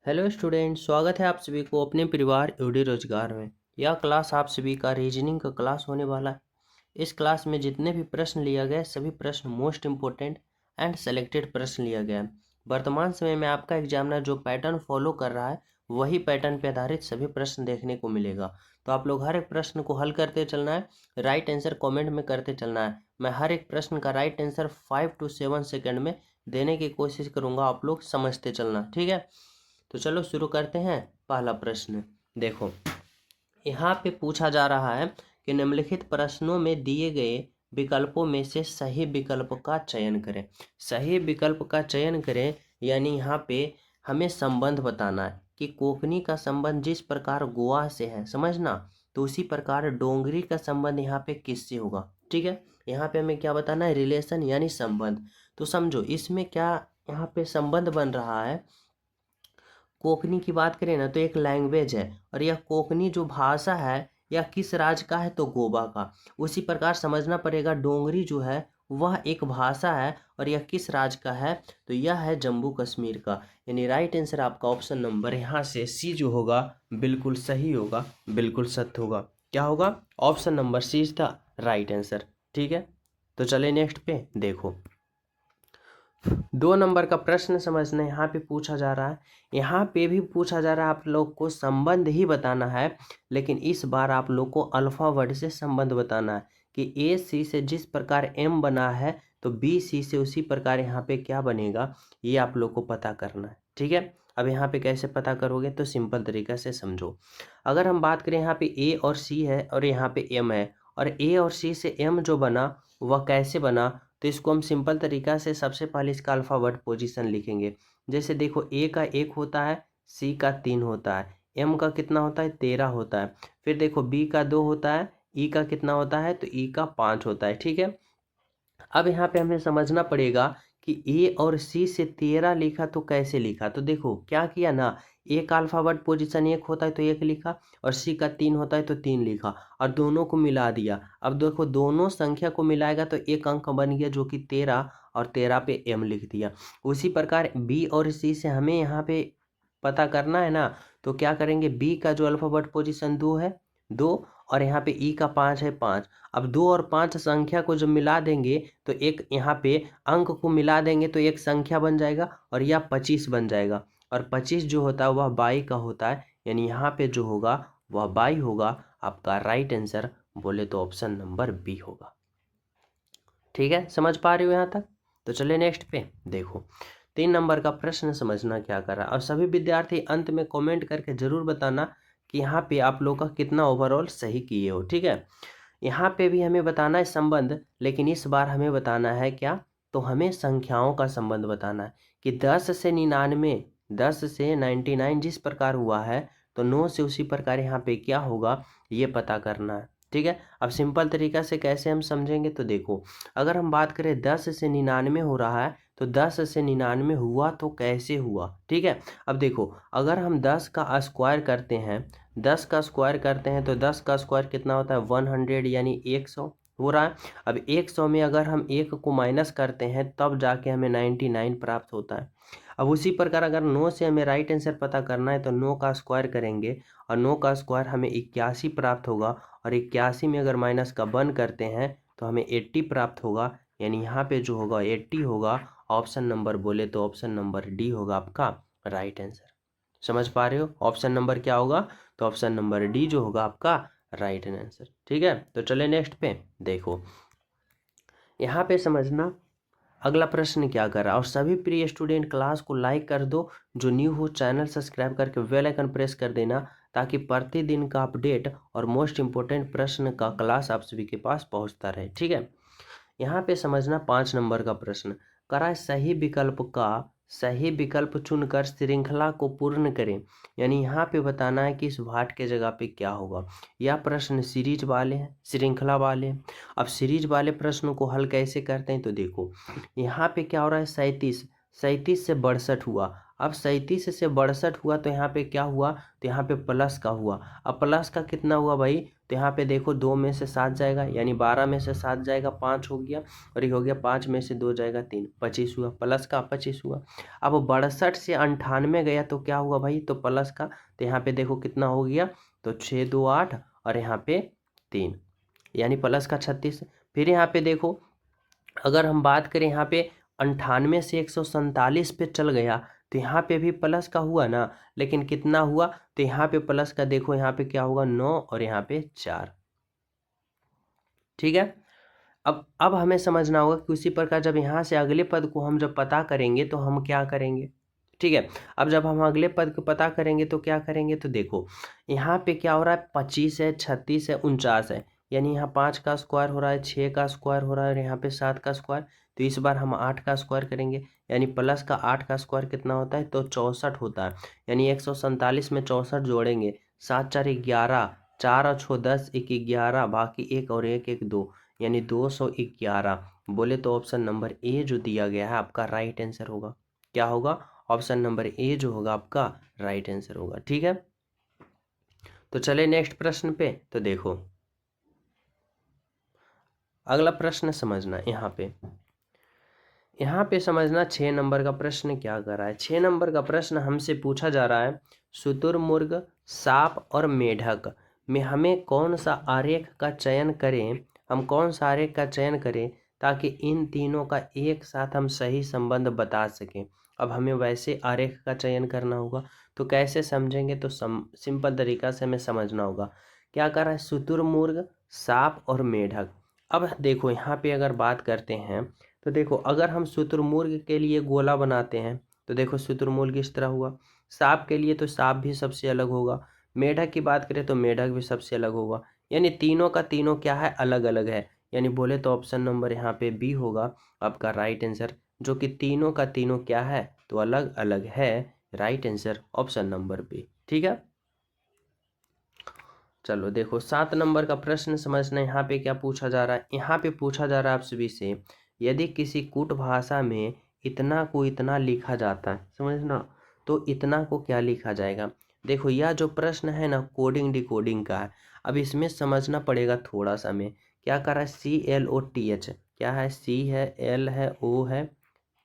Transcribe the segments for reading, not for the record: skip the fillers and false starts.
Hello student, स्वागत है आप सभी को अपने परिवार एवडी रोजगार में। यह क्लास आप सभी का रीजनिंग का क्लास होने वाला है। इस क्लास में जितने भी प्रश्न लिया गया सभी प्रश्न मोस्ट इम्पोर्टेंट एंड सेलेक्टेड प्रश्न लिया गया है। वर्तमान समय में आपका एग्जामिनर जो पैटर्न फॉलो कर रहा है वही पैटर्न पर आधारित सभी प्रश्न देखने को मिलेगा। तो आप लोग हर एक प्रश्न को हल करते चलना है, राइट आंसर कॉमेंट में करते चलना है। मैं हर एक प्रश्न का राइट आंसर 5 to 7 सेकेंड में देने की कोशिश करूँगा, आप लोग समझते चलना, ठीक है। तो चलो शुरू करते हैं। पहला प्रश्न देखो, यहाँ पे पूछा जा रहा है कि निम्नलिखित प्रश्नों में दिए गए विकल्पों में से सही विकल्प का चयन करें। सही विकल्प का चयन करें यानी यहाँ पे हमें संबंध बताना है कि कोकनी का संबंध जिस प्रकार गोवा से है, समझना, तो उसी प्रकार डोंगरी का संबंध यहाँ पे किससे होगा। ठीक है, यहाँ पे हमें क्या बताना है, रिलेशन यानी संबंध। तो समझो इसमें क्या यहाँ पे संबंध बन रहा है। कोकनी की बात करें ना तो एक लैंग्वेज है, और यह कोकनी जो भाषा है यह किस राज्य का है, तो गोवा का। उसी प्रकार समझना पड़ेगा डोंगरी जो है वह एक भाषा है और यह किस राज्य का है, तो यह है जम्मू कश्मीर का। यानी राइट आंसर आपका ऑप्शन नंबर यहाँ से सी जो होगा बिल्कुल सही होगा, बिल्कुल सत्य होगा। क्या होगा, option number C is the right answer. ठीक है, तो चले नेक्स्ट पे। देखो 2 नंबर का प्रश्न समझना, यहाँ पे पूछा जा रहा है, यहाँ पे भी पूछा जा रहा है आप लोग को संबंध ही बताना है, लेकिन इस बार आप लोग को अल्फा वर्ड से संबंध बताना है कि ए सी से जिस प्रकार एम बना है तो बी सी से उसी प्रकार यहाँ पे क्या बनेगा, ये आप लोग को पता करना है। ठीक है, अब यहाँ पे कैसे पता करोगे, तो सिंपल तरीका से समझो। अगर हम बात करें यहाँ पे ए और सी है और यहाँ पे एम है, और ए और सी से एम जो बना वह कैसे बना, तो इसको हम सिंपल तरीका से सबसे पहले इसका अल्फ़ावर्ड पोजीशन लिखेंगे। जैसे देखो ए का 1 होता है, सी का 3 होता है, एम का कितना होता है, 13 होता है। फिर देखो बी का 2 होता है, ई का कितना होता है, तो ई का 5 होता है। ठीक है, अब यहाँ पे हमें समझना पड़ेगा कि ए और सी से 13 लिखा तो कैसे लिखा। तो देखो क्या किया ना, ए का अल्फ़ावर्ड पोजीशन 1 होता है तो 1 लिखा, और सी का 3 होता है तो 3 लिखा, और दोनों को मिला दिया। अब देखो दोनों संख्या को मिलाएगा तो एक अंक बन गया जो कि 13, और 13 पे एम लिख दिया। उसी प्रकार बी और सी से हमें यहाँ पे पता करना है ना, तो क्या करेंगे, बी का जो अल्फ़ावर्ड पोजीशन 2 है 2, और यहाँ पे ई का 5 है 5। अब 2 और 5 संख्या को जब मिला देंगे तो एक यहाँ पे अंक को मिला देंगे तो एक संख्या बन जाएगा, और यह 25 बन जाएगा। और 25 जो होता है वह 22 का होता है, यानी यहाँ पे जो होगा वह 22 होगा। आपका राइट आंसर बोले तो ऑप्शन नंबर बी होगा। ठीक है, समझ पा रहे हो यहाँ तक। तो चलिए नेक्स्ट पे देखो, 3 नंबर का प्रश्न समझना क्या कर रहा है, और सभी विद्यार्थी अंत में कमेंट करके जरूर बताना कि यहाँ पे आप लोग का कितना ओवरऑल सही किए हो। ठीक है, यहाँ पे भी हमें बताना है संबंध, लेकिन इस बार हमें बताना है क्या, तो हमें संख्याओं का संबंध बताना है कि 10 से 99, 10 से 99 जिस प्रकार हुआ है तो 9 से उसी प्रकार यहाँ पे क्या होगा ये पता करना है। ठीक है, अब सिंपल तरीका से कैसे हम समझेंगे, तो देखो अगर हम बात करें 10 से 99 हो रहा है तो 10 से 99 हुआ तो कैसे हुआ। ठीक है, अब देखो अगर हम 10 का स्क्वायर करते हैं, 10 का स्क्वायर करते हैं तो 10 का स्क्वायर कितना होता है, 100, यानी 100 हो रहा है। अब 100 में अगर हम 1 को माइनस करते हैं तब जाके हमें 99 प्राप्त होता है। अब उसी प्रकार अगर 9 से हमें राइट आंसर पता करना है तो 9 का स्क्वायर करेंगे, और 9 का स्क्वायर हमें 81 प्राप्त होगा, और 81 में अगर माइनस का 1 करते हैं तो हमें 80 प्राप्त होगा। यानी यहाँ पे जो होगा 80 होगा। ऑप्शन नंबर बोले तो ऑप्शन नंबर डी होगा आपका राइट आंसर। समझ पा रहे हो, ऑप्शन नंबर क्या होगा, तो ऑप्शन नंबर डी जो होगा आपका राइट आंसर। ठीक है, तो चले नेक्स्ट पे देखो, यहाँ पे समझना अगला प्रश्न क्या कर रहा है। और सभी प्रिय स्टूडेंट क्लास को लाइक कर दो, जो न्यू हो चैनल सब्सक्राइब करके बेल आइकन प्रेस कर देना, ताकि प्रतिदिन का अपडेट और मोस्ट इम्पोर्टेंट प्रश्न का क्लास आप सभी के पास पहुंचता रहे। ठीक है, यहाँ पे समझना 5 नंबर का प्रश्न करा है, सही विकल्प चुनकर श्रृंखला को पूर्ण करें। यानी यहाँ पे बताना है कि इस भाट के जगह पे क्या होगा। यह प्रश्न सीरीज वाले हैं, श्रृंखला वाले हैं। अब सीरीज वाले प्रश्नों को हल कैसे करते हैं, तो देखो यहाँ पे क्या हो रहा है, 37 से 62 हुआ। अब 37 से 62 हुआ तो यहाँ पे क्या हुआ, तो यहाँ पे प्लस का हुआ। अब प्लस का कितना हुआ भाई, तो यहाँ पे देखो 2 में से 7 जाएगा, यानी 12 में से 7 जाएगा 5 हो गया, और ये हो गया 5 में से 2 जाएगा 3, 25 हुआ, प्लस का 25 हुआ। अब 62 से 98 गया तो क्या हुआ भाई, तो प्लस का, तो यहाँ पे देखो कितना हो गया, तो 6 2 8 और यहाँ पे 3, यानी प्लस का 36। फिर यहाँ पे देखो अगर हम बात करें यहाँ पे 98 से 147 पे चल गया तो यहाँ पे भी प्लस का हुआ ना, लेकिन कितना हुआ, तो यहाँ पे प्लस का देखो यहाँ पे क्या होगा 9 और यहाँ पे 4। ठीक है, अब हमें समझना होगा कि उसी प्रकार जब यहाँ से अगले पद को हम जब पता करेंगे तो हम क्या करेंगे। ठीक है, अब जब हम अगले पद को पता करेंगे तो क्या करेंगे, तो देखो यहाँ पे क्या हो रहा है, 25 है, 36 है, 49 है, यानी यहाँ 5 का स्क्वायर हो रहा है, 6 का स्क्वायर हो रहा है और यहाँ पे 7 का स्क्वायर। तो इस बार हम 8 का स्क्वायर करेंगे, यानी प्लस का 8 का स्क्वायर कितना होता है, तो 64 होता है। यानी 147 में 64 जोड़ेंगे, 7 4 11, 4 और 6 10, 1 11, बाकी 1 और 1 1 2, यानी 211। बोले तो ऑप्शन नंबर ए जो दिया गया है आपका राइट आंसर होगा। क्या होगा, ऑप्शन नंबर ए जो होगा आपका राइट आंसर होगा। ठीक है, तो चले नेक्स्ट प्रश्न पे। तो देखो अगला प्रश्न समझना, यहाँ पे समझना 6 नंबर का प्रश्न क्या कर रहा है। 6 नंबर का प्रश्न हमसे पूछा जा रहा है, शुतुरमुर्ग, सांप और मेढक में हमें कौन सा आरेख का चयन करें, हम कौन सा आरेख का चयन करें ताकि इन तीनों का एक साथ हम सही संबंध बता सकें। अब हमें वैसे आरेख का चयन करना होगा, तो कैसे समझेंगे, तो सिंपल तरीका से हमें समझना होगा। क्या कर रहा है, शुतुरमुर्ग, सांप और मेढक। अब देखो यहाँ पे अगर बात करते हैं तो देखो अगर हम शुतुरमुर्ग के लिए गोला बनाते हैं तो देखो शुतुरमुर्ग इस तरह हुआ, सांप के लिए तो सांप भी सबसे अलग होगा, मेढक की बात करें तो मेढक भी सबसे अलग होगा, यानी तीनों का तीनों क्या है, अलग अलग है। यानी बोले तो ऑप्शन नंबर यहाँ पे बी होगा आपका राइट आंसर, जो कि तीनों का तीनों क्या है, तो अलग अलग है। Right answer option number B. ठीक है, चलो देखो 7 नंबर का प्रश्न समझना। यहाँ पे क्या पूछा जा रहा है, यहाँ पे पूछा जा रहा है आप सभी से, यदि किसी कूट भाषा में इतना को इतना लिखा जाता है, समझना, तो इतना को क्या लिखा जाएगा। देखो यह जो प्रश्न है ना कोडिंग डिकोडिंग का है। अब इसमें समझना पड़ेगा थोड़ा सा। में क्या कर रहा है, CLOTH, क्या है, C है, L है, O है,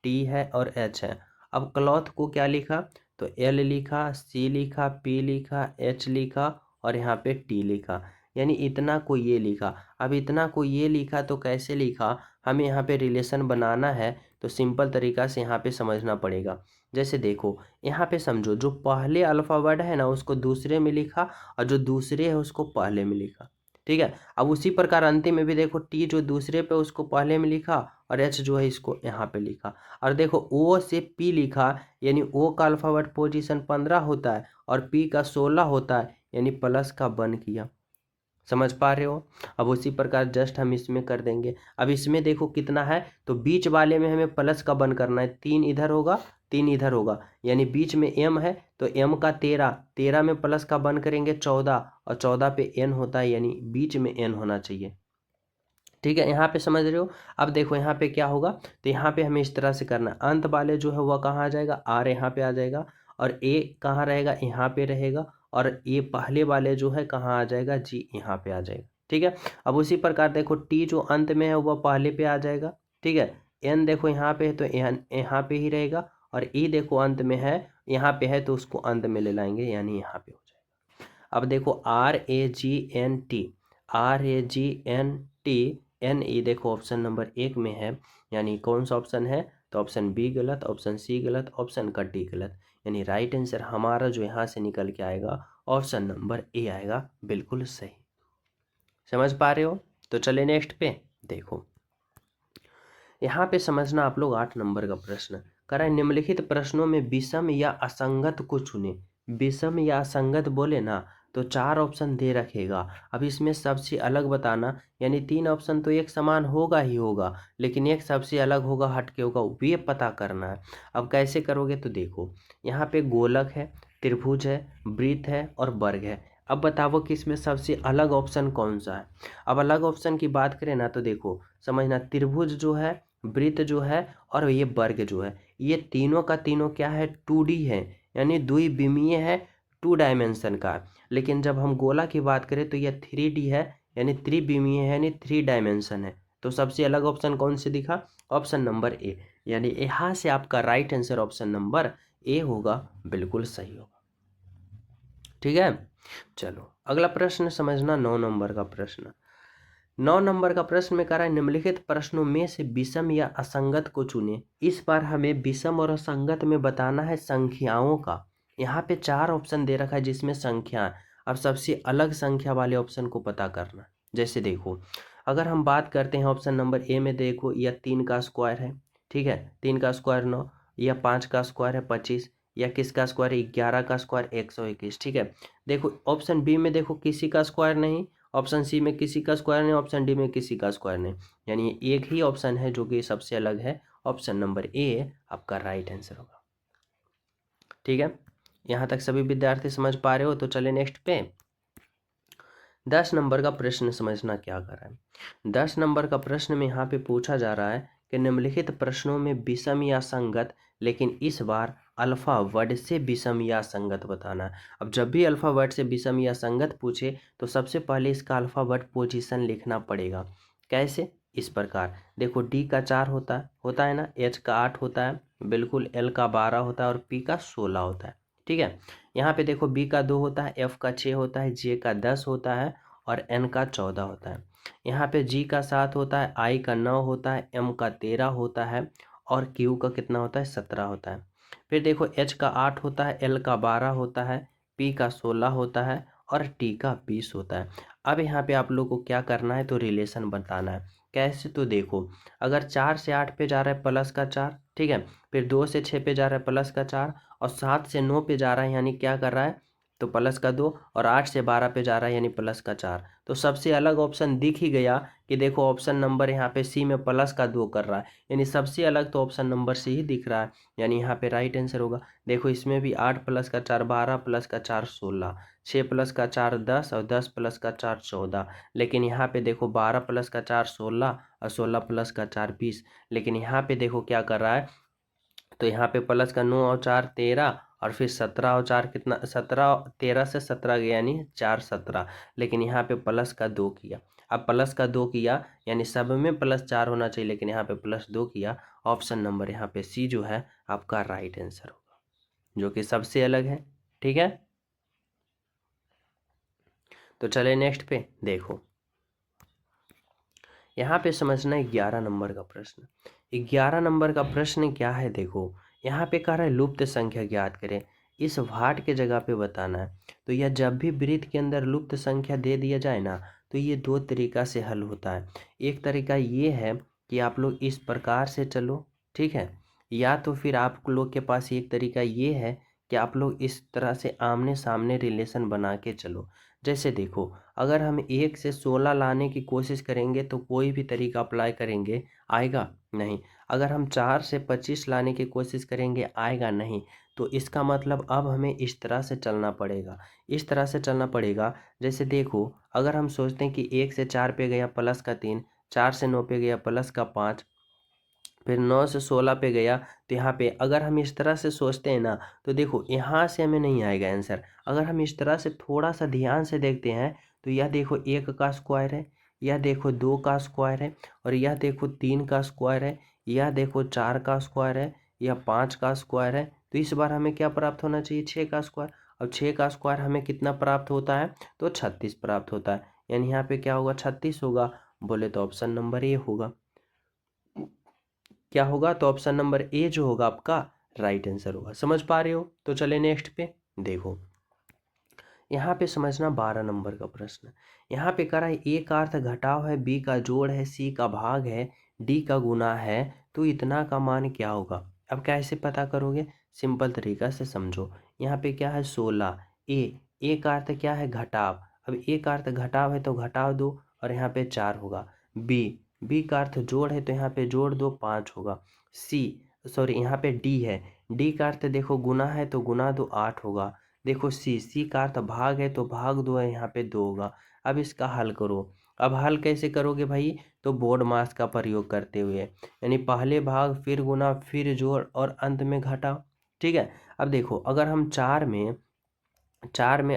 T है और H है। अब क्लॉथ को क्या लिखा, तो L लिखा, C लिखा, P लिखा, H लिखा और यहाँ पे T लिखा, यानी इतना को ये लिखा। अब इतना को ये लिखा तो कैसे लिखा, हमें यहाँ पे रिलेशन बनाना है, तो सिंपल तरीका से यहाँ पे समझना पड़ेगा। जैसे देखो यहाँ पे समझो, जो पहले अल्फ़ाबेट है ना उसको दूसरे में लिखा और जो दूसरे है उसको पहले में लिखा। ठीक है, अब उसी प्रकार अंतिम में भी देखो T जो दूसरे पे उसको पहले में लिखा और H जो है इसको यहाँ पे लिखा। और देखो O से P लिखा, यानी O का अल्फ़ाबेट पोजीशन 15 होता है और P का 16 होता है, यानी प्लस का 1 किया। समझ पा रहे हो। अब उसी प्रकार जस्ट हम इसमें कर देंगे। अब इसमें देखो कितना है, तो बीच वाले में हमें प्लस का 1 करना है, 3 इधर होगा 3 इधर होगा, यानी बीच में M है तो M का 13, 13 में प्लस का 1 करेंगे 14 और 14 पे N होता है, यानी बीच में N होना चाहिए। ठीक है, यहाँ पे समझ रहे हो। अब देखो यहाँ पे क्या होगा, तो यहाँ पे हमें इस तरह से करना, अंत वाले जो है वह कहाँ आ जाएगा, R यहाँ पे आ जाएगा और A कहाँ रहेगा, यहाँ पे रहेगा, और ये पहले वाले जो है कहाँ आ जाएगा, G यहाँ पे आ जाएगा। ठीक है, अब उसी प्रकार देखो T जो अंत में है वह पहले पे आ जाएगा। ठीक है, N देखो यहाँ पे है तो यहाँ पे ही रहेगा, और E देखो अंत में है, यहाँ पे है तो उसको अंत में ले लाएंगे, यानी यहाँ पे हो जाएगा। अब देखो RAGNT, RAGNT NE देखो ऑप्शन नंबर 1 में है, यानी कौन सा ऑप्शन है, तो ऑप्शन बी गलत, ऑप्शन सी गलत, ऑप्शन का डी गलत, यानी राइट आंसर हमारा जो यहाँ से निकल के आएगा ऑप्शन नंबर ए आएगा, बिल्कुल सही। समझ पा रहे हो। तो चले नेक्स्ट पे। देखो यहाँ पे समझना आप लोग 8 नंबर का प्रश्न करा है, निम्नलिखित प्रश्नों में विषम या असंगत को चुने। विषम या असंगत बोले ना तो 4 ऑप्शन दे रखेगा। अब इसमें सबसे अलग बताना, यानी 3 ऑप्शन तो एक समान होगा ही होगा, लेकिन एक सबसे अलग होगा, हटके होगा, ये पता करना है। अब कैसे करोगे, तो देखो यहाँ पे गोलक है, त्रिभुज है, वृत्त है और वर्ग है। अब बताओ कि इसमें सबसे अलग ऑप्शन कौन सा है। अब अलग ऑप्शन की बात करें ना तो देखो समझना, त्रिभुज जो है, वृत्त जो है और ये वर्ग जो है, ये तीनों का तीनों क्या है, 2D है, यानी द्विविमीय है, 2 डायमेंशन का। लेकिन जब हम गोला की बात करें तो यह 3D है, यानी त्रिविमीय है, यानी 3 डायमेंशन है। तो सबसे अलग ऑप्शन कौन से दिखा, ऑप्शन नंबर ए, यानी यहाँ से आपका right answer option number A होगा, बिल्कुल सही होगा। ठीक है, चलो अगला प्रश्न समझना, 9 नंबर का प्रश्न। 9 नंबर का प्रश्न में कह रहा है निम्नलिखित प्रश्नों में से विषम या असंगत को चुने। इस बार हमें विषम और असंगत में बताना है संख्याओं का। यहाँ पे 4 ऑप्शन दे रखा है जिसमें संख्या, अब सबसे अलग संख्या वाले ऑप्शन को पता करना। जैसे देखो, अगर हम बात करते हैं ऑप्शन नंबर ए में, देखो यह 3 का स्क्वायर है, ठीक है, 3 का स्क्वायर 9, या 5 का स्क्वायर है 25, या किसका स्क्वायर 11 का स्क्वायर 121। ठीक है, देखो ऑप्शन बी में देखो किसी का स्क्वायर नहीं, ऑप्शन सी में किसी का स्क्वायर नहीं, ऑप्शन डी में किसी का स्क्वायर नहीं, यानी एक ही ऑप्शन है जो कि सबसे अलग है, ऑप्शन नंबर ए आपका राइट आंसर होगा। ठीक है, यहाँ तक सभी विद्यार्थी समझ पा रहे हो? तो चले नेक्स्ट पे। 10 नंबर का प्रश्न समझना क्या कर रहा है। 10 नंबर का प्रश्न में यहाँ पे पूछा जा रहा है कि निम्नलिखित प्रश्नों में विषम या संगत, लेकिन इस बार अल्फा वर्ड से विषम या संगत बताना है। अब जब भी अल्फा वर्ड से विषम या संगत पूछे तो सबसे पहले इसका अल्फा वर्ड पोजीशन लिखना पड़ेगा। कैसे? इस प्रकार देखो, डी का 4 होता है ना, एच का 8 होता है, बिल्कुल, एल का 12 होता है और पी का 16 होता है। ठीक है, यहाँ पे देखो बी का 2 होता है, एफ का 6 होता है, जे का 10 होता है और एन का 14 होता है। यहाँ पे जी का 7 होता है, आई का 9 होता है, एम का 13 होता है और क्यू का कितना होता है, 17 होता है। फिर देखो एच का 8 होता है, एल का 12 होता है, पी का 16 होता है और टी का 20 होता है। अब यहाँ पे आप लोग को क्या करना है, तो रिलेशन बताना है। कैसे? तो देखो, अगर 4 से 8 पे जा रहा है प्लस का 4, ठीक है, फिर 2 से 6 पे जा रहा है प्लस का 4, और 7 से 9 पे जा रहा है यानी क्या कर रहा है, तो प्लस का 2, और 8 से 12 पे जा रहा है यानी प्लस का 4। तो सबसे अलग ऑप्शन दिख ही गया कि देखो ऑप्शन नंबर यहाँ पे सी में प्लस का 2 कर रहा है, यानी सबसे अलग तो ऑप्शन नंबर सी ही दिख रहा है, यानी यहाँ पे राइट आंसर होगा। देखो इसमें भी 8 प्लस का 4 12, प्लस का 4 16, 6 प्लस का 4 10 और 10 प्लस का 4 14। लेकिन यहाँ पे देखो 12 प्लस का 4 16 और 16 प्लस का 4 20। लेकिन यहाँ पे देखो क्या कर रहा है, तो यहाँ पे प्लस का 9 और 4 13, और फिर 17 और 4 कितना, 17, 13 से 17 गया यानी 4 17। लेकिन यहाँ पे प्लस का 2 किया, अब प्लस का 2 किया यानी सब में प्लस 4 होना चाहिए, लेकिन यहाँ पे प्लस 2 किया। ऑप्शन नंबर यहाँ पे सी जो है आपका राइट आंसर होगा, जो कि सबसे अलग है। ठीक है, तो चले नेक्स्ट पे। देखो यहाँ पे समझना 11 नंबर का प्रश्न। 11 नंबर का प्रश्न क्या है, देखो यहाँ पे कह रहा है लुप्त संख्या ज्ञात करें, इस भाट के जगह पे बताना है। तो यह जब भी वृत्त के अंदर लुप्त संख्या दे दिया जाए ना, तो ये 2 तरीका से हल होता है। एक तरीका ये है कि आप लोग इस प्रकार से चलो, ठीक है, या तो फिर आप लोग के पास एक तरीका ये है कि आप लोग इस तरह से आमने सामने रिलेशन बना के चलो। जैसे देखो, अगर हम 1 से 16 लाने की कोशिश करेंगे तो कोई भी तरीका अप्लाई करेंगे आएगा नहीं। अगर हम 4 से 25 लाने की कोशिश करेंगे आएगा नहीं। तो इसका मतलब अब हमें इस तरह से चलना पड़ेगा, इस तरह से चलना पड़ेगा। जैसे देखो, अगर हम सोचते हैं कि 1 से 4 पे गया प्लस का 3, 4 से 9 पे गया प्लस का 5, फिर 9 से 16 पे गया, तो यहाँ पे अगर हम इस तरह से सोचते हैं ना, तो देखो यहाँ से हमें नहीं आएगा आंसर। अगर हम इस तरह से थोड़ा सा ध्यान से देखते हैं, तो यह देखो 1 का स्क्वायर है, यह देखो 2 का स्क्वायर है, और यह देखो 3 का स्क्वायर है, यह देखो 4 का स्क्वायर है, यह 5 का स्क्वायर है। तो इस बार हमें क्या प्राप्त होना चाहिए, 6 का स्क्वायर। अब 6 का स्क्वायर हमें कितना प्राप्त होता है, तो 36 प्राप्त होता है, यानी यहाँ पे क्या होगा, 36 होगा। बोले तो ऑप्शन नंबर ए होगा। क्या होगा, तो ऑप्शन नंबर ए जो होगा आपका राइट आंसर होगा। समझ पा रहे हो? तो चले नेक्स्ट पे। देखो यहाँ पे समझना 12 नंबर का प्रश्न। यहाँ पे कह रहा है ए का अर्थ घटाव है, बी का जोड़ है, सी का भाग है, डी का गुना है, तो इतना का मान क्या होगा। अब कैसे पता करोगे, सिंपल तरीका से समझो। यहाँ पे क्या है 16, ए का अर्थ क्या है, घटाव। अब ए का अर्थ घटाव है तो घटाव दो, और यहाँ पे 4 होगा। बी का अर्थ जोड़ है तो यहाँ पे जोड़ दो, 5 होगा। यहाँ पे डी है, डी का अर्थ देखो गुना है तो गुना दो, 8 होगा। देखो सी का अर्थ भाग है तो भाग दो है, यहाँ पे 2 होगा। अब इसका हल करो। अब हल कैसे करोगे भाई, तो बोर्ड मास का प्रयोग करते हुए, यानी पहले भाग फिर गुना फिर जोड़ और अंत में घटाओ। ठीक है। अब देखो अगर हम चार में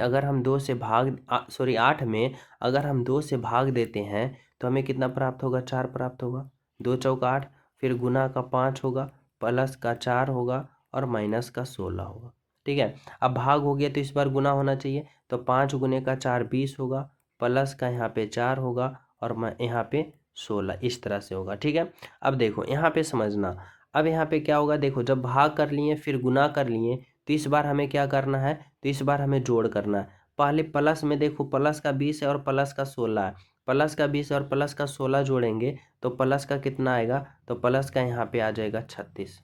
अगर हम 2 से भाग 8 में अगर हम 2 से भाग देते हैं तो हमें कितना प्राप्त होगा, 4 प्राप्त होगा। 2 चौक 8, फिर गुना का 5 होगा, प्लस का 4 होगा और माइनस का 16 होगा। ठीक है। अब भाग हो गया तो इस बार गुना होना चाहिए, तो 5 गुने का 4 20 होगा, प्लस का यहाँ पे 4 होगा और यहाँ पे 16, इस तरह से होगा। ठीक है। अब देखो यहाँ पे समझना, अब यहाँ पे क्या होगा, देखो जब भाग कर लिए फिर गुना कर लिए तो इस बार हमें क्या करना है, तो इस बार हमें जोड़ करना है। पहले प्लस में देखो प्लस का 20 है और प्लस का 16 है, प्लस का 20 और प्लस का 16 जोड़ेंगे तो प्लस का कितना आएगा, तो प्लस का यहाँ पे आ जाएगा 36।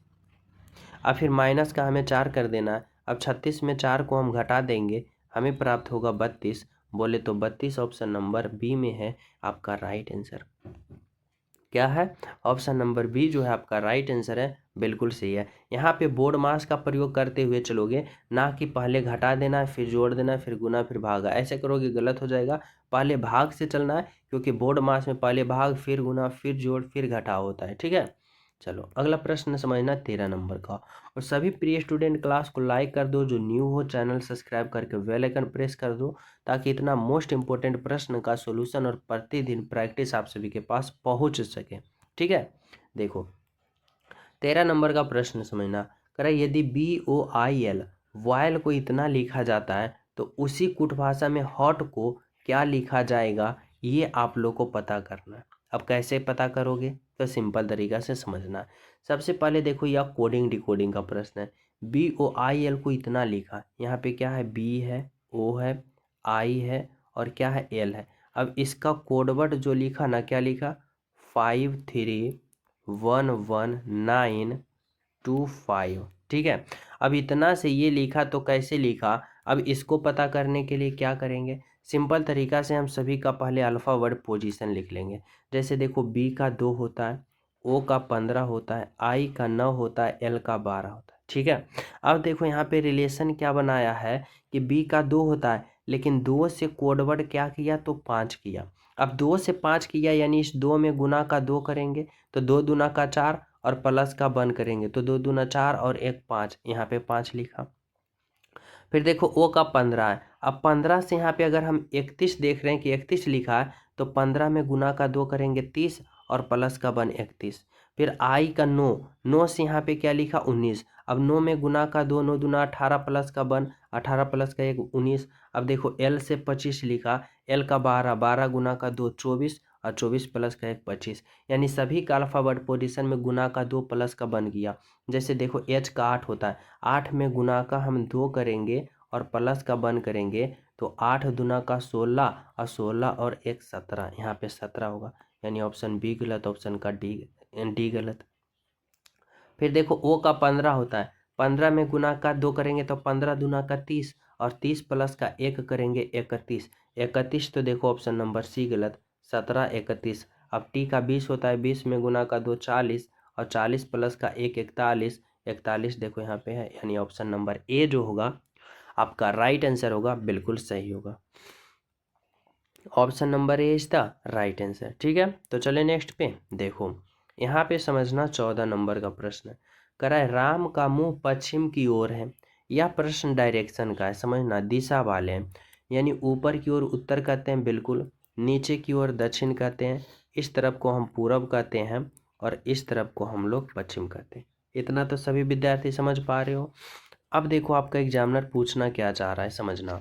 अब फिर माइनस का हमें 4 कर देना है। अब 36 में 4 को हम घटा देंगे, हमें प्राप्त होगा 32। बोले तो 32 ऑप्शन नंबर बी में है आपका राइट आंसर। क्या है, ऑप्शन नंबर बी जो है आपका राइट आंसर है, बिल्कुल सही है। यहाँ पे बोर्ड मास का प्रयोग करते हुए चलोगे, ना कि पहले घटा देना है फिर जोड़ देना है फिर गुना फिर भागा, ऐसे करोगे गलत हो जाएगा। पहले भाग से चलना है, क्योंकि बोर्ड मास में पहले भाग फिर गुना फिर जोड़ फिर घटा होता है। ठीक है। चलो अगला प्रश्न समझना 13 नंबर का। और सभी प्रिय स्टूडेंट क्लास को लाइक कर दो, जो न्यू हो चैनल सब्सक्राइब करके बेल आइकन प्रेस कर दो, ताकि इतना मोस्ट इंपॉर्टेंट प्रश्न का सॉल्यूशन और प्रतिदिन प्रैक्टिस आप सभी के पास पहुंच सके। ठीक है। देखो 13 नंबर का प्रश्न समझना, कह रहा है यदि BOIL वॉयल को इतना लिखा जाता है तो उसी कुट भाषा में हॉट को क्या लिखा जाएगा, ये आप लोग को पता करना है। अब कैसे पता करोगे, तो सिंपल तरीका से समझना। सबसे पहले देखो यह कोडिंग डिकोडिंग का प्रश्न है। BOIL को इतना लिखा, यहाँ पे क्या है, B है, O है, I है और क्या है, L है। अब इसका कोडवर्ड जो लिखा ना, क्या लिखा, 53111925। ठीक है। अब इतना से ये लिखा तो कैसे लिखा, अब इसको पता करने के लिए क्या करेंगे, सिंपल तरीका से हम सभी का पहले अल्फ़ा वर्ड पोजीशन लिख लेंगे। जैसे देखो B का 2 होता है, O का 15 होता है, I का 9 होता है, L का 12 होता है। ठीक है। अब देखो यहाँ पे रिलेशन क्या बनाया है कि B का 2 होता है, लेकिन 2 से कोडवर्ड क्या किया, तो 5 किया। अब 2 से 5 किया, यानी इस 2 में गुना का 2 करेंगे तो 2 दूना का 4 और प्लस का 1 करेंगे तो 2 दूना 4 और 1 5, यहाँ पे 5 लिखा। फिर देखो O का 15 है, अब 15 से यहाँ पे अगर हम 31 देख रहे हैं कि 31 लिखा है, तो 15 में गुना का 2 करेंगे 30 और प्लस का 1 31। फिर I का 9 से यहाँ पे क्या लिखा, 19। अब 9 में गुना का 2, 9 दूना 18 प्लस का 1 18 प्लस का 1 19। अब देखो L से 25 लिखा, L का 12 गुना का 2 24 और 24 प्लस का 1 25, यानी सभी का अल्फाबेट पोजीशन में गुना का 2 प्लस का 1 किया। जैसे देखो H का 8 होता है, 8 में गुना का हम 2 करेंगे और प्लस का 1 करेंगे तो 8 दूना का 16 और 16 और 1 17, यहाँ पे 17 होगा, यानी ऑप्शन बी गलत, ऑप्शन का डी गलत। फिर देखो O का 15 होता है, 15 में गुना का 2 करेंगे तो 15 दूना का 30 और 30 प्लस का 1 करेंगे 31, 31 तो देखो ऑप्शन नंबर सी गलत, 17 31। अब T का 20 होता है, 20 में गुना का 2 40 और 40 प्लस का 1 41, 41 देखो यहाँ पे है, यानी ऑप्शन नंबर ए जो होगा आपका राइट आंसर होगा, बिल्कुल सही होगा। Option number A is the right answer. ठीक है। तो चले नेक्स्ट पे, देखो यहाँ पे समझना 14 नंबर का प्रश्न कह रहा है राम का मुंह पश्चिम की ओर है। यह प्रश्न डायरेक्शन का है, समझना दिशा वाले हैं, यानी ऊपर की ओर उत्तर कहते हैं बिल्कुल, नीचे की ओर दक्षिण कहते हैं, इस तरफ को हम पूरब कहते हैं और इस तरफ को हम लोग पश्चिम कहते हैं। इतना तो सभी विद्यार्थी समझ पा रहे हो। अब देखो आपका एग्जामिनर पूछना क्या चाह रहा है, समझना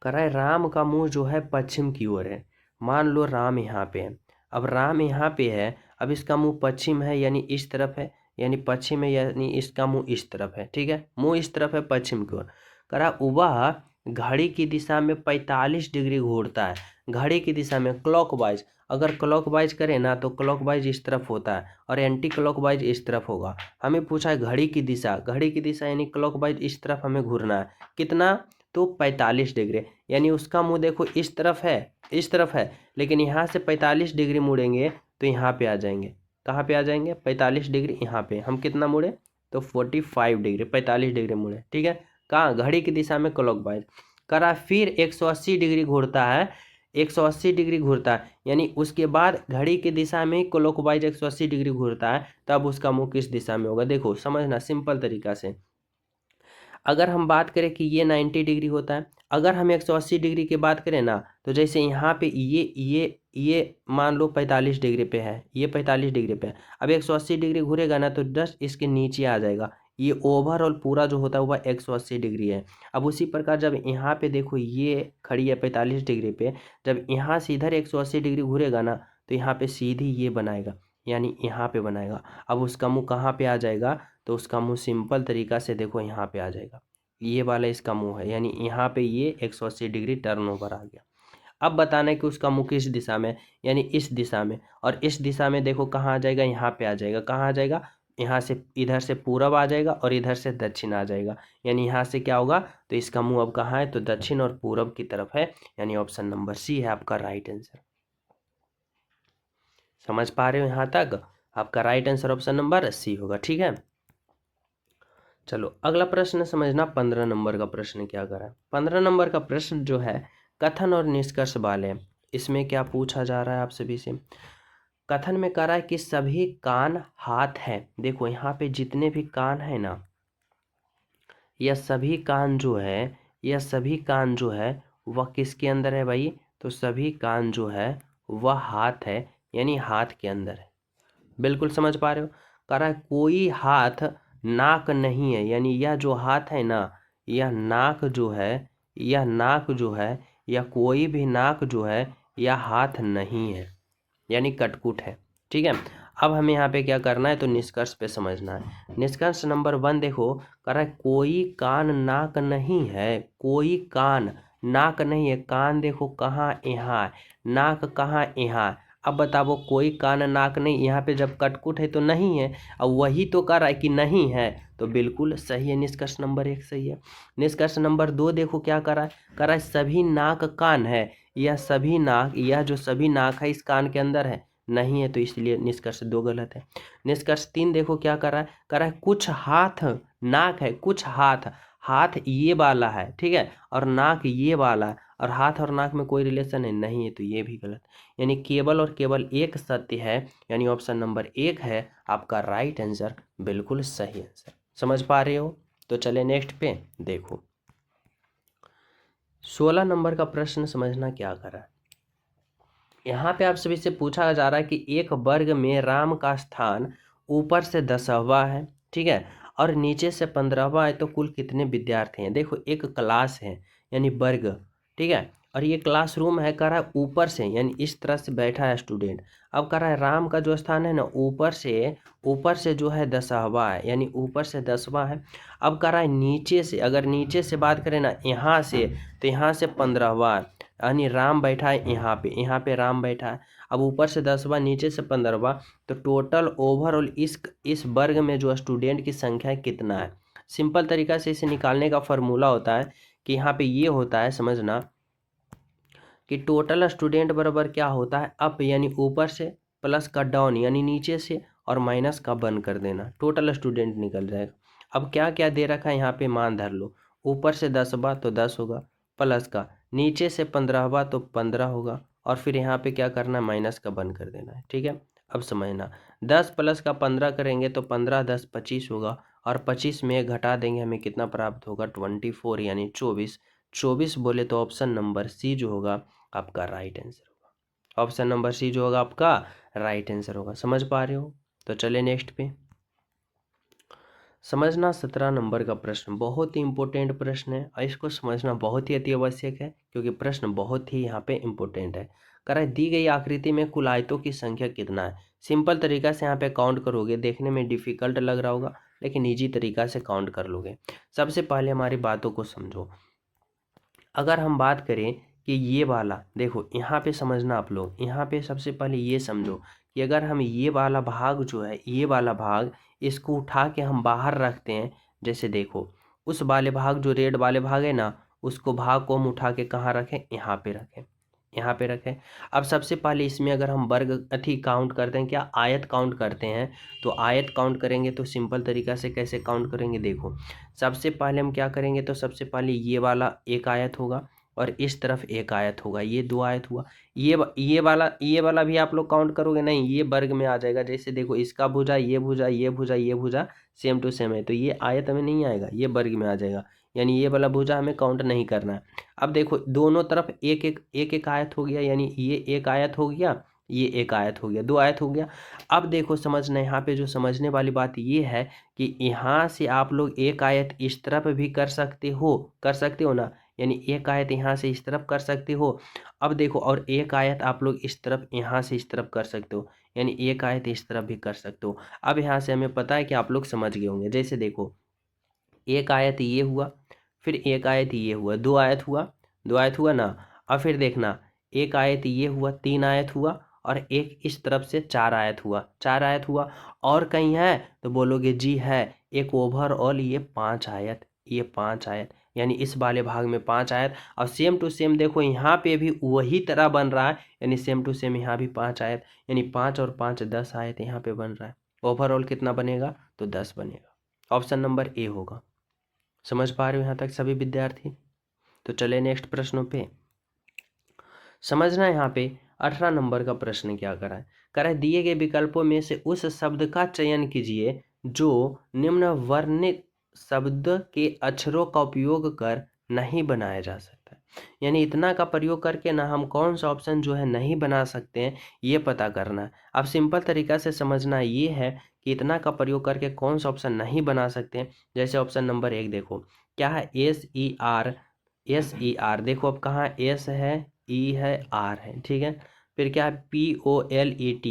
कह रहा है राम का मुंह जो है पश्चिम की ओर है। मान लो राम यहाँ पे है, अब राम यहाँ पे है, अब इसका मुंह पश्चिम है यानी इस तरफ है, यानी पश्चिम है यानी इसका मुंह इस तरफ है। ठीक है, मुंह इस तरफ है पश्चिम की ओर। कह रहा वह घड़ी की दिशा में 45 डिग्री घूरता है। घड़ी की दिशा में क्लॉकवाइज, अगर क्लॉकवाइज करें ना तो क्लॉकवाइज इस तरफ होता है और एंटी क्लॉकवाइज इस तरफ होगा। हमें पूछा है घड़ी की दिशा, घड़ी की दिशा यानी क्लॉकवाइज इस तरफ हमें घूरना है, कितना, तो 45 डिग्री, यानी उसका मुंह देखो इस तरफ है, इस तरफ है, लेकिन यहाँ से 45 डिग्री मुड़ेंगे तो यहाँ पे आ जाएंगे। कहाँ पे आ जाएंगे, 45 डिग्री यहाँ पे। हम कितना मुड़े, तो 45 डिग्री, 45 डिग्री मुड़े। ठीक है, कहाँ, घड़ी की दिशा में क्लॉकवाइज। करा फिर 180 डिग्री घूरता है, 180 डिग्री घूरता है, यानी उसके बाद घड़ी की दिशा में ही क्लॉकवाइज 180 डिग्री घूरता है, तब उसका मुंह किस दिशा में होगा। देखो समझना सिंपल तरीका से, अगर हम बात करें कि ये 90 डिग्री होता है, अगर हम 180 डिग्री की बात करें ना, तो जैसे यहाँ पे ये मान लो 45 डिग्री पे है, ये 45 डिग्री पे है, अब 180 डिग्री घूरेगा ना तो जस्ट इसके नीचे आ जाएगा। ये ओवरऑल पूरा जो होता है वह 180 डिग्री है। अब उसी प्रकार जब यहाँ पे देखो ये खड़ी है 45 डिग्री पे, जब यहाँ से इधर 180 डिग्री घूरेगा ना तो यहाँ पे सीधी ये बनाएगा, यानी यहाँ पे बनाएगा। अब उसका मुँह कहाँ पे आ जाएगा, तो उसका मुंह सिंपल तरीका से देखो यहाँ पे आ जाएगा, ये वाला इसका मुंह है, यानी यहाँ पे ये 180 डिग्री टर्न ओवर आ गया। अब बताना है कि उसका मुंह किस दिशा में, यानी इस दिशा में, और इस दिशा में देखो कहाँ आ जाएगा, यहाँ पे आ जाएगा। कहाँ आ जाएगा, यहाँ से इधर से पूरब आ जाएगा और इधर से दक्षिण आ जाएगा, यानी यहाँ से क्या होगा, तो इसका मुंह अब कहाँ है, तो दक्षिण और पूरब की तरफ है, यानी ऑप्शन नंबर सी है आपका राइट आंसर। समझ पा रहे हो यहाँ तक, आपका right answer option number C होगा। ठीक है, चलो अगला प्रश्न समझना, 15 नंबर का प्रश्न क्या करा है। 15 नंबर का प्रश्न जो है कथन और निष्कर्ष वाले हैं। इसमें क्या पूछा जा रहा है आप सभी से, कथन में करा है कि सभी कान हाथ है। देखो यहाँ पे जितने भी कान है ना, यह सभी कान जो है, यह सभी कान जो है वह किसके अंदर है भाई, तो सभी कान जो है वह हाथ है, यानी हाथ के अंदर है। बिल्कुल समझ पा रहे हो, कह रहा है कोई हाथ नाक नहीं है, यानी यह जो हाथ है ना, यह नाक जो है, यह नाक जो है, या कोई भी नाक जो है यह हाथ नहीं है, यानी कटकुट है। ठीक है, अब हमें यहाँ पे क्या करना है, तो निष्कर्ष पे समझना है। निष्कर्ष नंबर 1 देखो, कह रहा है कोई कान नाक नहीं है, कोई कान नाक नहीं है, कान देखो कहाँ, यहाँ है, नाक कहाँ, यहाँ है। अब बताओ कोई कान नाक नहीं, यहाँ पे जब कटकुट है तो नहीं है, अब वही तो कह रहा है कि नहीं है, तो बिल्कुल सही है, निष्कर्ष नंबर 1 सही है। निष्कर्ष नंबर 2 देखो क्या कर रहा है, कह रहा है सभी नाक कान है, यह सभी नाक, यह जो सभी नाक है इस कान के अंदर है, नहीं है, तो इसलिए निष्कर्ष 2 गलत है। निष्कर्ष 3 देखो क्या कर रहा है, कह रहा है कुछ हाथ नाक है, कुछ हाथ, हाथ ये वाला है, ठीक है, और नाक ये वाला है, और हाथ और नाक में कोई रिलेशन है, नहीं है, तो ये भी गलत, यानी केवल और केवल एक सत्य है, यानी ऑप्शन नंबर 1 है आपका राइट आंसर, बिल्कुल सही आंसर। समझ पा रहे हो, तो चले नेक्स्ट पे देखो, 16 नंबर का प्रश्न समझना क्या कर रहा है। यहाँ पे आप सभी से पूछा जा रहा है कि एक वर्ग में राम का स्थान ऊपर से 10वां है, ठीक है, और नीचे से 15वां है, तो कुल कितने विद्यार्थी हैं। देखो एक क्लास है, यानी वर्ग, ठीक है, और ये क्लासरूम है, कह रहा है ऊपर से, यानी इस तरह से बैठा है स्टूडेंट। अब कह रहा है राम का जो स्थान है ना, ऊपर से जो है 10वां है, यानी ऊपर से 10वां है। अब कह रहा है नीचे से, अगर नीचे से बात करें ना यहाँ से, तो यहाँ से 15वां है, यानी राम बैठा है यहाँ पे राम बैठा है। अब ऊपर से 10वां, नीचे से 15वां, तो टोटल ओवरऑल इस वर्ग में जो स्टूडेंट की संख्या कितना है। सिंपल तरीका से इसे निकालने का फॉर्मूला होता है कि यहाँ पे ये होता है, समझना कि टोटल स्टूडेंट बराबर क्या होता है, अप यानी ऊपर से, प्लस का डाउन यानी नीचे से, और माइनस का बन कर देना, टोटल स्टूडेंट निकल जाएगा। अब क्या क्या दे रखा है यहाँ पे, मान धर लो, ऊपर से 10वां तो 10 होगा, प्लस का नीचे से 15वां तो 15 होगा, और फिर यहाँ पे क्या करना है, माइनस का बन कर देना है। ठीक है, अब समझना, 10 प्लस का 15 करेंगे तो 15 10 25 होगा, और 25 में घटा देंगे हमें कितना प्राप्त होगा, 24 यानी 24। 24 बोले तो ऑप्शन नंबर सी जो होगा आपका राइट आंसर होगा, ऑप्शन नंबर सी जो होगा आपका राइट आंसर होगा। समझ पा रहे हो, तो चले नेक्स्ट पे समझना। 17 नंबर का प्रश्न बहुत ही इंपॉर्टेंट प्रश्न है, और इसको समझना बहुत ही अति आवश्यक है, क्योंकि प्रश्न बहुत ही यहाँ पे इंपॉर्टेंट है। कह रहा है दी गई आकृति में कुल आयतों की संख्या कितना है। सिंपल तरीका से यहाँ पे काउंट करोगे, देखने में डिफिकल्ट लग रहा होगा, लेकिन ईजी तरीका से काउंट कर लोगे। सबसे पहले हमारी बातों को समझो। अगर हम बात करें कि ये वाला, देखो यहाँ पे समझना आप लोग, यहाँ पे सबसे पहले ये समझो कि अगर हम ये वाला भाग जो है, ये वाला भाग, इसको उठा के हम बाहर रखते हैं, जैसे देखो उस वाले भाग जो रेड वाले भाग है ना, उसको भाग को हम उठा के कहाँ रखें, यहाँ पे रखें, यहाँ पे रखें। अब सबसे पहले इसमें अगर हम वर्ग अथी काउंट करते हैं, क्या आयत काउंट करते हैं, तो आयत काउंट करेंगे तो सिंपल तरीका से कैसे काउंट करेंगे, देखो सबसे पहले हम क्या करेंगे, तो सबसे पहले ये वाला एक आयत होगा, और इस तरफ एक आयत होगा, ये 2 आयत हुआ। ये वाला भी आप लोग काउंट करोगे नहीं, ये वर्ग में आ जाएगा। जैसे देखो इसका भुजा, ये भुजा, ये भुजा, ये भुजा सेम टू सेम है, तो ये आयत में नहीं आएगा, ये वर्ग में आ जाएगा, यानी ये वाला भुजा हमें काउंट नहीं करना है। अब देखो दोनों तरफ एक आयत हो गया, यानी ये एक आयत हो गया, ये एक आयत हो गया, 2 आयत हो गया। अब देखो समझना, यहाँ पे जो समझने वाली बात ये है कि यहाँ से आप लोग एक आयत इस तरफ भी कर सकते हो ना, यानी एक आयत यहाँ से इस तरफ कर सकते हो। अब देखो और एक आयत आप लोग इस तरफ, यहाँ से इस तरफ कर सकते हो, यानी एक आयत इस तरफ भी कर सकते हो। अब यहाँ से हमें पता है कि आप लोग समझ गए होंगे। जैसे देखो एक आयत ये हुआ, फिर एक आयत ये हुआ, 2 आयत हुआ, 2 आयत हुआ ना। अब फिर देखना एक आयत ये हुआ, 3 आयत हुआ, और एक इस तरफ से 4 आयत हुआ, 4 आयत हुआ। और कहीं है तो बोलोगे जी है, एक ओवरऑल ये 5 आयत, ये 5 आयत, यानी इस वाले भाग में 5 आयत। और सेम टू सेम देखो यहाँ पे भी वही तरह बन रहा है, यानी सेम टू सेम यहाँ भी 5 आयत, यानी 5 और 5 10 आयत यहाँ पे बन रहा है। ओवरऑल कितना बनेगा, तो 10 बनेगा। ऑप्शन नंबर ए होगा। समझ पा रहे हो यहाँ तक सभी विद्यार्थी? तो चले नेक्स्ट प्रश्नों पे। समझना यहाँ पे 18 नंबर का प्रश्न क्या करा है दिए गए विकल्पों में से उस शब्द का चयन कीजिए जो निम्न वर्णित शब्द के अक्षरों का उपयोग कर नहीं बनाया जा सकता है। यानी इतना का प्रयोग करके ना हम कौन सा ऑप्शन जो है नहीं बना सकते हैं, ये पता करना है। अब सिंपल तरीका से समझना ये है कि इतना का प्रयोग करके कौन सा ऑप्शन नहीं बना सकते हैं। जैसे ऑप्शन नंबर 1 देखो क्या है, SER देखो अब कहाँ एस है, ई है, आर है, ठीक है। फिर क्या है POLET,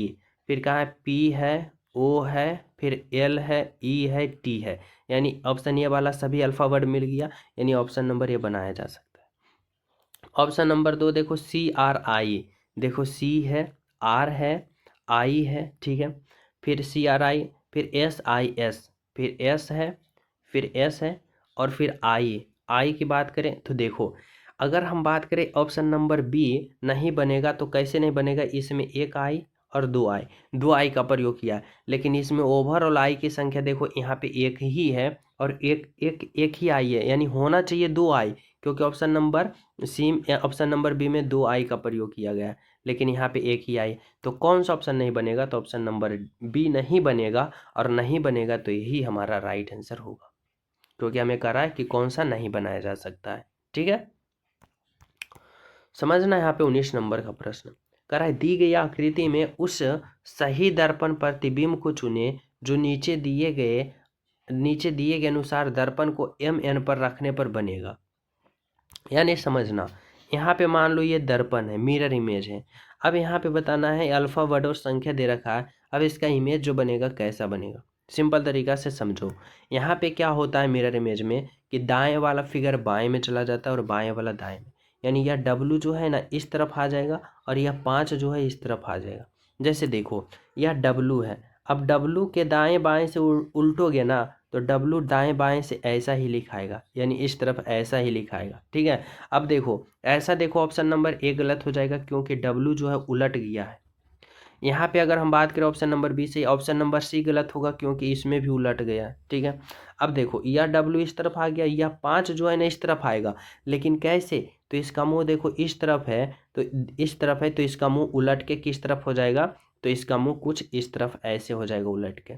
फिर कहाँ है P है, O है, फिर L है, E है, T है, यानी ऑप्शन ये वाला सभी अल्फाबेट मिल गया, यानी ऑप्शन नंबर ये बनाया जा सकता है। ऑप्शन नंबर 2 देखो CRI, देखो C है, R है, I है, ठीक है, फिर CRI, फिर SIS, फिर S है, फिर S है, और फिर आई की बात करें तो देखो अगर हम बात करें ऑप्शन नंबर बी नहीं बनेगा, तो कैसे नहीं बनेगा, इसमें एक आई और 2 आई का प्रयोग किया है, लेकिन इसमें ओवरऑल आई की संख्या देखो यहाँ पे एक ही है और एक ही आई है, यानी होना चाहिए 2 आई, क्योंकि ऑप्शन नंबर बी में 2 आई का प्रयोग किया गया है, लेकिन यहाँ पे एक ही आई। तो कौन सा ऑप्शन नहीं बनेगा, तो ऑप्शन नंबर बी नहीं बनेगा, और नहीं बनेगा तो यही हमारा राइट आंसर होगा, क्योंकि हमें कह रहा है कि कौन सा नहीं बनाया जा सकता है। ठीक है, समझना यहाँ पे 19 नंबर का प्रश्न कह रहा है दी गई आकृति में उस सही दर्पण प्रतिबिंब को चुने जो नीचे दिए गए अनुसार दर्पण को MN पर रखने पर बनेगा। यानी समझना यहाँ पे मान लो ये दर्पण है, मिरर इमेज है। अब यहाँ पे बताना है अल्फा वर्ड और संख्या दे रखा है, अब इसका इमेज जो बनेगा कैसा बनेगा। सिंपल तरीका से समझो, यहाँ पे क्या होता है मिरर इमेज में कि दाएं वाला फिगर बाएं में चला जाता है और बाएं वाला दाएं में, यानी यह W जो है ना इस तरफ आ जाएगा और यह 5 जो है इस तरफ आ जाएगा। जैसे देखो यह W है, अब W के दाएं बाएं से उल्टोगे ना तो W दाएं बाएं से ऐसा ही लिखाएगा, यानी इस तरफ ऐसा ही लिखाएगा। ठीक है, अब देखो ऐसा देखो ऑप्शन नंबर ए गलत हो जाएगा क्योंकि W जो है उलट गया है। यहाँ पे अगर हम बात करें ऑप्शन नंबर बी से, ऑप्शन नंबर सी गलत होगा क्योंकि इसमें भी उलट गया है। ठीक है, अब देखो यह W इस तरफ आ गया, यह 5 जो है ना इस तरफ आएगा, लेकिन कैसे, तो इसका मुंह देखो इस तरफ है, तो इस तरफ है तो इसका मुंह उलट के किस तरफ हो जाएगा, तो इसका मुंह कुछ इस तरफ ऐसे हो जाएगा उलट के।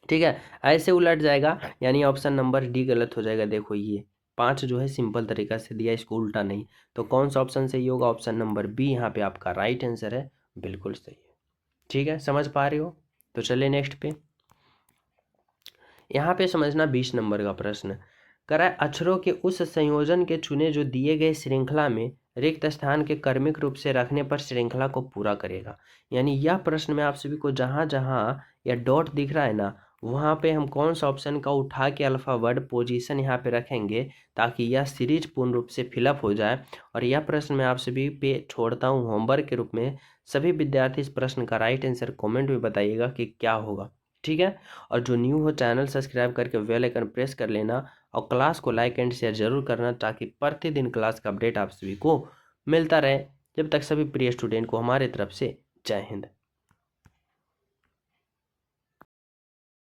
ठीक है, ऐसे उलट जाएगा, यानी ऑप्शन नंबर डी गलत हो जाएगा। देखो ये 5 जो है सिंपल तरीका से दिया, इसको उल्टा नहीं, तो कौन सा ऑप्शन सही होगा, ऑप्शन नंबर बी यहाँ पे आपका राइट आंसर है, बिल्कुल सही है। ठीक है, समझ पा रहे हो? तो चलिए नेक्स्ट पे। यहाँ पे समझना 20 नंबर का प्रश्न कराए अक्षरों के उस संयोजन के चुने जो दिए गए श्रृंखला में रिक्त स्थान के क्रमिक रूप से रखने पर श्रृंखला को पूरा करेगा। यानी यह प्रश्न में आप सभी को जहाँ जहाँ यह डॉट दिख रहा है ना, वहाँ पे हम कौन सा ऑप्शन का उठा के अल्फाबेट पोजीशन यहाँ पे रखेंगे ताकि यह सीरीज पूर्ण रूप से फिलअप हो जाए। और यह प्रश्न मैं आप सभी पे छोड़ता हूँ होमवर्क के रूप में। सभी विद्यार्थी इस प्रश्न का राइट आंसर कमेंट में बताइएगा कि क्या होगा। ठीक है, और जो न्यू हो चैनल सब्सक्राइब करके बेल आइकन प्रेस कर लेना और क्लास को लाइक एंड शेयर जरूर करना ताकि प्रतिदिन क्लास का अपडेट आप सभी को मिलता रहे। जब तक सभी प्रिय स्टूडेंट को हमारे तरफ से जय हिंद।